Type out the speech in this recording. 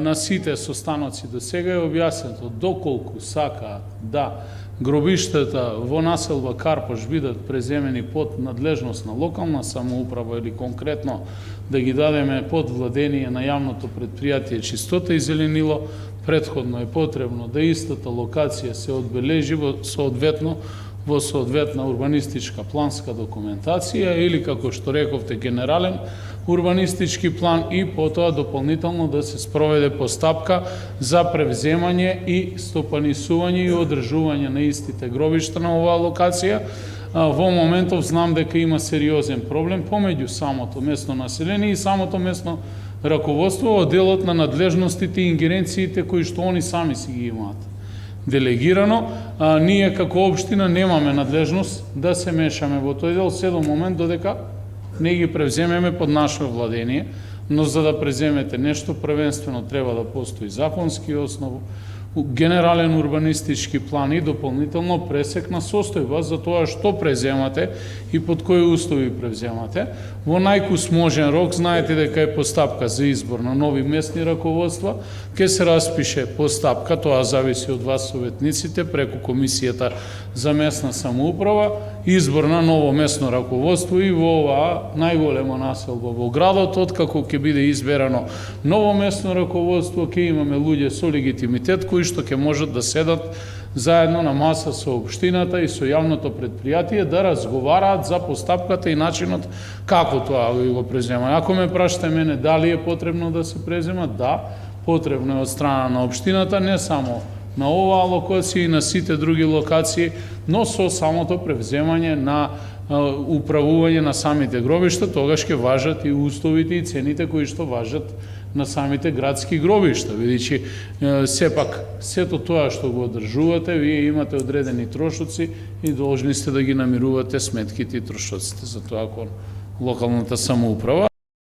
на сите состаноци до сега е објаснето доколку сакаат да гробиштата во населба Карпош бидат преземени под надлежност на локална самоуправа или конкретно да ги дадеме под владение на јавното предпријатие Чистота и зеленило, претходно е потребно да истата локација се одбележи во соодветна урбанистичка планска документација или, како што рековте, генерален урбанистички план и потоа дополнително да се спроведе постапка за превземање и стопанисување и одржување на истите гробишта на оваа локација. Во моментов знам дека има сериозен проблем помеѓу самото местно население и самото местно раководство во делот на надлежностите и ингеренциите кои што они сами си ги имаат делегирано. Ние како општина немаме надлежност да се мешаме во тој дел се до момент додека не ги превземеме под наше владение, но за да преземете нешто првенствено треба да постои законски основ, генерален урбанистички план и дополнително пресек на состојба за тоа што преземате и под кои услови превземате. Во најкус можен рок, знаете дека е постапка за избор на нови местни раководства, ќе се распише постапка, тоа зависи од вас советниците, преку Комисијата за местна самоуправа, избор на ново местно раководство и во оваа најголема населба во градот, откако ќе биде изберано ново местно раководство, ќе имаме луѓе со легитимитет кои што ќе можат да седат заедно на маса со општината и со јавното предпријатие да разговараат за постапката и начинот како тоа го презема. Ако ме прашате мене дали е потребно да се презема, да, потребно е од страна на општината, не само на оваа локација и на сите други локации, но со самото превземање на управување на самите гробишта, тогаш ќе важат и условите и цените кои што важат на самите градски гробишта, бидејќи сепак сето тоа што го одржувате, вие имате одредени трошоци и должни сте да ги намирувате сметките и трошоците за тоа кон локалната самоуправа.